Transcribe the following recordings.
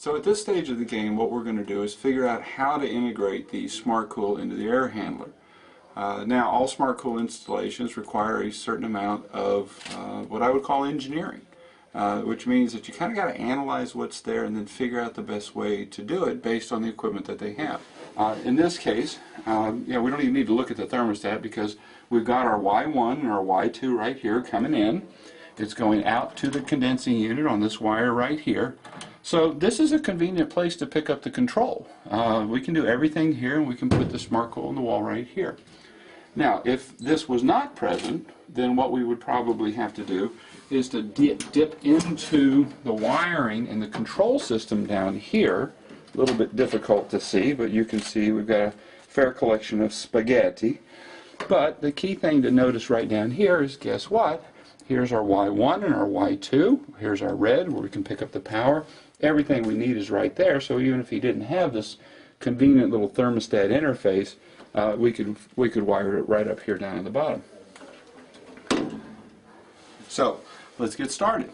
So at this stage of the game, what we're going to do is figure out how to integrate the Smartcool into the air handler. Now, all Smartcool installations require a certain amount of what I would call engineering, which means that you kind of got to analyze what's there and then figure out the best way to do it based on the equipment that they have. In this case, we don't even need to look at the thermostat because we've got our Y1 and our Y2 right here coming in. It's going out to the condensing unit on this wire right here. So this is a convenient place to pick up the control. We can do everything here, and we can put the Smartcool on the wall right here. Now, if this was not present, then what we would probably have to do is to dip into the wiring and the control system down here. A little bit difficult to see, but you can see we've got a fair collection of spaghetti. But the key thing to notice right down here is, guess what? Here's our Y1 and our Y2. Here's our red where we can pick up the power. Everything we need is right there, so even if you didn't have this convenient little thermostat interface, we could wire it right up here down at the bottom. So let's get started.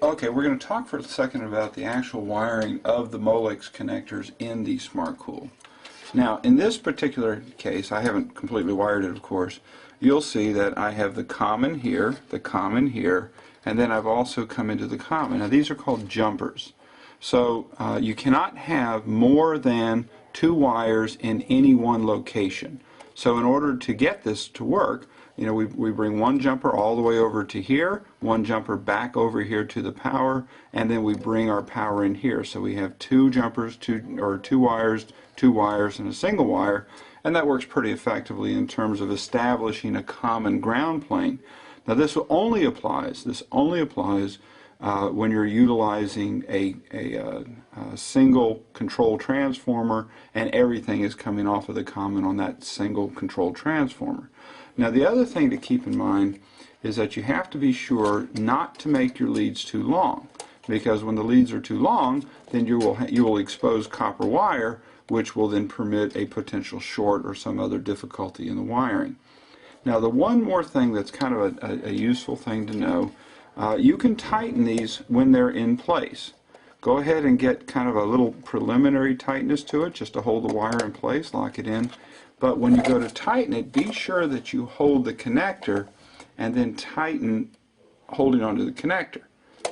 Okay, we're going to talk for a second about the actual wiring of the Molex connectors in the Smartcool. Now, in this particular case, I haven't completely wired it, of course. You'll see that I have the common here, and then I've also come into the common. Now, these are called jumpers. So you cannot have more than 2 wires in any one location. So in order to get this to work, we bring one jumper all the way over to here, one jumper back over here to the power, and then we bring our power in here. So we have 2 jumpers, 2 wires, 2 wires, and a single wire, and that works pretty effectively in terms of establishing a common ground plane. Now this only applies when you're utilizing a single control transformer and everything is coming off of the common on that single control transformer. Now the other thing to keep in mind is that you have to be sure not to make your leads too long, because when the leads are too long, then you will expose copper wire, which will then permit a potential short or some other difficulty in the wiring. Now the one more thing that's kind of a useful thing to know, you can tighten these when they're in place. Go ahead and get kind of a little preliminary tightness to it just to hold the wire in place, lock it in. But when you go to tighten it, be sure that you hold the connector and then tighten holding onto the connector.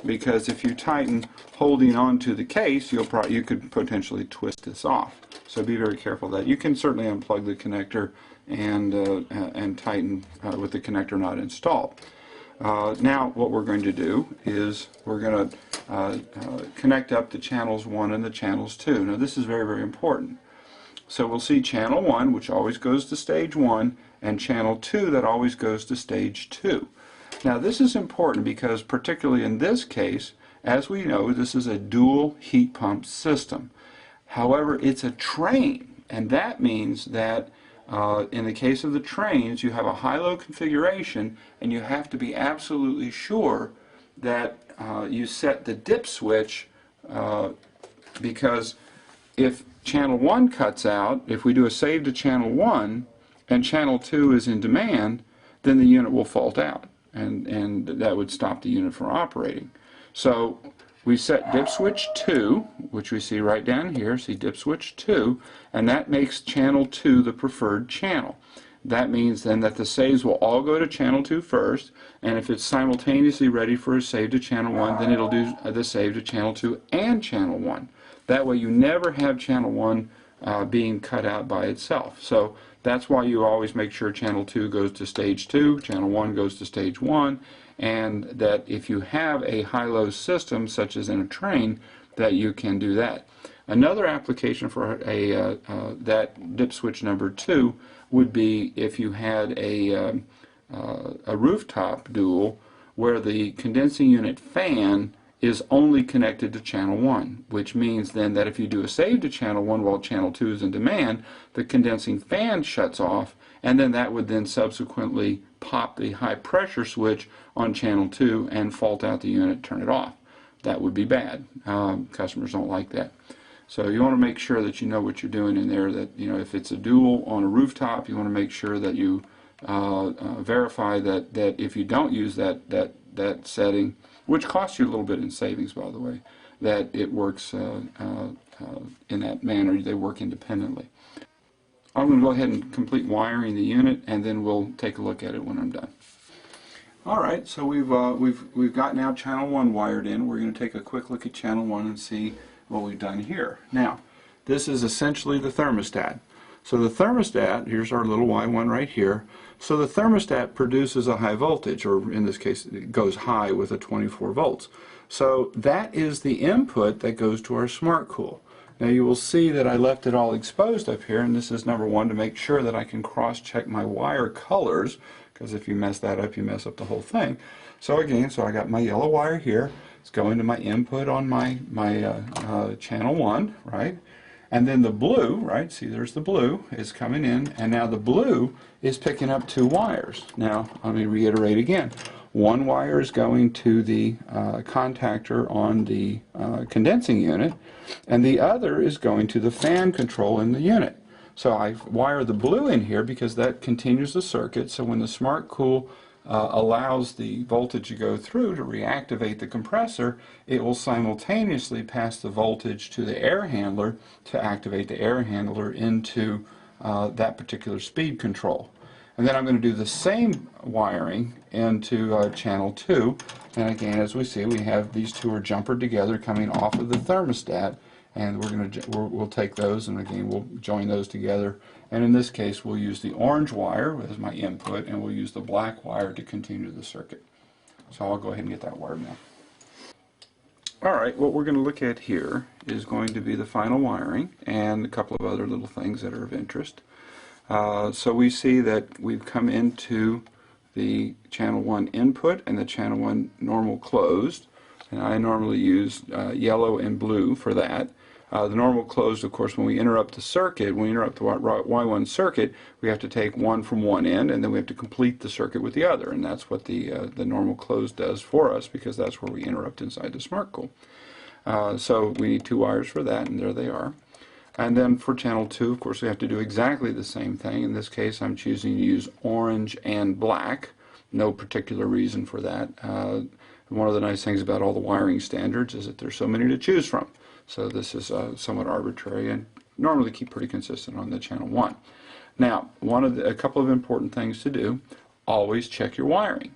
Because if you tighten holding onto the case, you could potentially twist this off. So be very careful of that. You can certainly unplug the connector and tighten with the connector not installed. Now what we're going to do is we're going to connect up the channels 1 and the channels 2. Now this is very, very important. So we'll see channel 1, which always goes to stage 1, and channel 2 that always goes to stage 2. Now this is important because particularly in this case, as we know, this is a dual heat pump system. However, it's a train, and that means that in the case of the trains, you have a high-low configuration, and you have to be absolutely sure that you set the dip switch, because if channel 1 cuts out, if we do a save to channel 1 and channel 2 is in demand, then the unit will fault out, and that would stop the unit from operating. So we set dip switch 2, which we see right down here, see dip switch 2, and that makes channel 2 the preferred channel. That means then that the saves will all go to channel 2 first, and if it's simultaneously ready for a save to channel 1, then it'll do the save to channel 2 and channel 1. That way you never have channel 1 being cut out by itself. So that's why you always make sure channel 2 goes to stage 2, channel 1 goes to stage 1, and that if you have a high-low system, such as in a train, that you can do that. Another application for that dip switch number 2 would be if you had a rooftop dual where the condensing unit fan is only connected to channel 1, which means then that if you do a save to channel 1 while channel 2 is in demand, the condensing fan shuts off, and then that would then subsequently pop the high pressure switch on channel 2 and fault out the unit, turn it off. That would be bad. Customers don't like that. So you want to make sure that you know what you're doing in there, that if it's a dual on a rooftop, you want to make sure that you verify that if you don't use that setting, which costs you a little bit in savings, by the way, that it works in that manner. They work independently. I'm going to go ahead and complete wiring the unit, and then we'll take a look at it when I'm done. All right, so we've got now channel 1 wired in. We're going to take a quick look at channel 1 and see what we've done here. Now, this is essentially the thermostat. So the thermostat, here's our little Y1 right here. So the thermostat produces a high voltage, or in this case it goes high with a 24 volts. So that is the input that goes to our Smartcool. Now you will see that I left it all exposed up here, and this is number one to make sure that I can cross-check my wire colors, because if you mess that up, you mess up the whole thing. So again, I got my yellow wire here. It's going to my input on my channel 1, right? And then the blue, right, see there's the blue, is coming in, and now the blue is picking up 2 wires. Now, let me reiterate again. One wire is going to the contactor on the condensing unit, and the other is going to the fan control in the unit. So I wire the blue in here because that continues the circuit, so when the Smartcool allows the voltage to go through to reactivate the compressor, it will simultaneously pass the voltage to the air handler to activate the air handler into that particular speed control. And then I'm going to do the same wiring into channel 2, and again, as we see, we have these two are jumpered together coming off of the thermostat, and we'll take those, and again we'll join those together, and in this case we'll use the orange wire as my input, and we'll use the black wire to continue the circuit. So I'll go ahead and get that wired now. Alright, what we're going to look at here is going to be the final wiring and a couple of other little things that are of interest. So we see that we've come into the channel 1 input and the channel 1 normal closed, and I normally use yellow and blue for that. The normal closed, of course, when we interrupt the circuit, when we interrupt the Y1 circuit, we have to take one from one end, and then we have to complete the circuit with the other, and that's what the normal closed does for us, because that's where we interrupt inside the Smartcool. So we need 2 wires for that, and there they are. And then for channel 2, of course, we have to do exactly the same thing. In this case, I'm choosing to use orange and black. No particular reason for that. One of the nice things about all the wiring standards is that there's so many to choose from. So this is somewhat arbitrary, and normally keep pretty consistent on the channel 1. Now, a couple of important things to do: always check your wiring.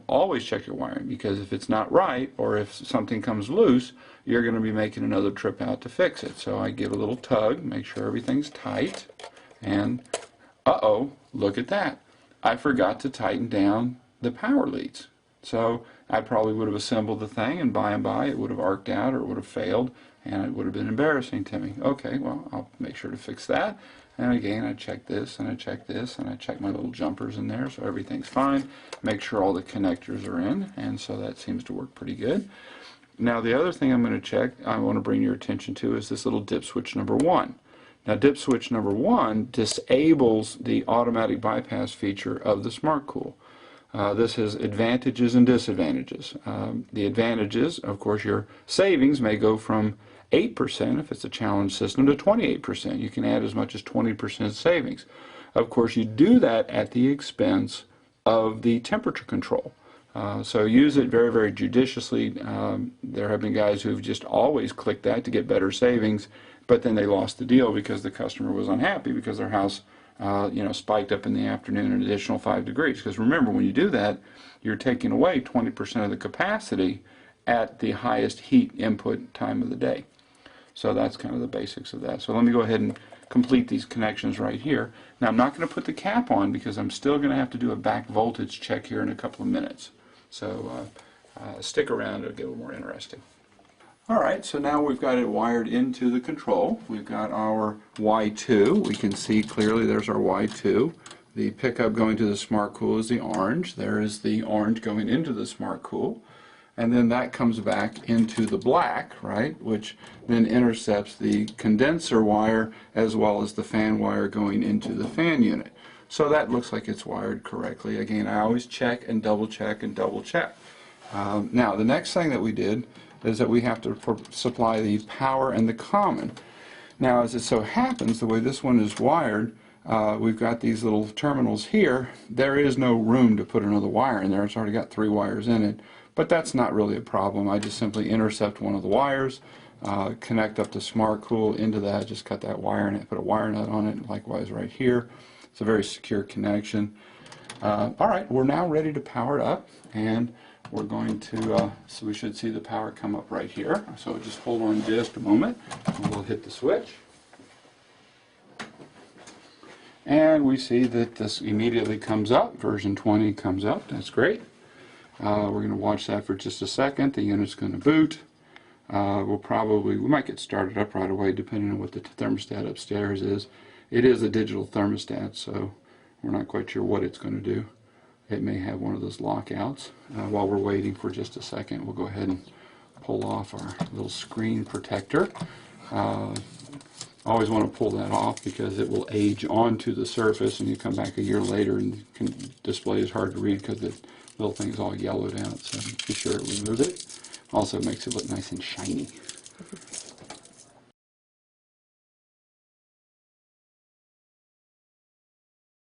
Always check your wiring, because if it's not right, or if something comes loose, you're going to be making another trip out to fix it. So I give a little tug, make sure everything's tight, and uh-oh, look at that. I forgot to tighten down the power leads. So I probably would have assembled the thing, and by and by it would have arced out, or it would have failed, and it would have been embarrassing to me. Okay, well, I'll make sure to fix that. And again, I check this, and I check this, and I check my little jumpers in there, so everything's fine. Make sure all the connectors are in, and so that seems to work pretty good. Now, the other thing I'm going to check, I want to bring your attention to, is this little dip switch number 1. Now, dip switch number 1 disables the automatic bypass feature of the Smartcool. This has advantages and disadvantages. The advantages, of course, your savings may go from 8% if it's a challenge system to 28%. You can add as much as 20% savings. Of course, you do that at the expense of the temperature control. So use it very, very judiciously. There have been guys who've just always clicked that to get better savings, but then they lost the deal because the customer was unhappy because their house spiked up in the afternoon an additional 5 degrees. Because remember, when you do that, you're taking away 20% of the capacity at the highest heat input time of the day. So that's kind of the basics of that. So let me go ahead and complete these connections right here. Now, I'm not going to put the cap on because I'm still going to have to do a back voltage check here in a couple of minutes. So stick around, it'll get a little more interesting. Alright, so now we've got it wired into the control. We've got our Y2. We can see clearly there's our Y2. The pickup going to the Smartcool is the orange. There is the orange going into the Smartcool. And then that comes back into the black, right, which then intercepts the condenser wire as well as the fan wire going into the fan unit. So that looks like it's wired correctly. Again, I always check and double check and double check. Now, the next thing that we did is that we have to supply the power and the common. Now, as it so happens, the way this one is wired, we've got these little terminals here. There is no room to put another wire in there. It's already got 3 wires in it. but that's not really a problem. I just simply intercept one of the wires, connect up the Smartcool into that, just cut that wire and put a wire nut on it, likewise right here. It's a very secure connection. Alright, we're now ready to power it up, and we're going to, so we should see the power come up right here. So just hold on just a moment, and we'll hit the switch. And we see that this immediately comes up, version 20 comes up, that's great. We're going to watch that for just a second. The unit's going to boot. We might get started up right away depending on what the thermostat upstairs is. It is a digital thermostat, so we're not quite sure what it's going to do. It may have one of those lockouts. While we're waiting for just a second, we'll go ahead and pull off our little screen protector. Always want to pull that off because it will age onto the surface, and you come back a year later and the display is hard to read because the little thing's all yellowed out, so be sure to remove it. Also makes it look nice and shiny.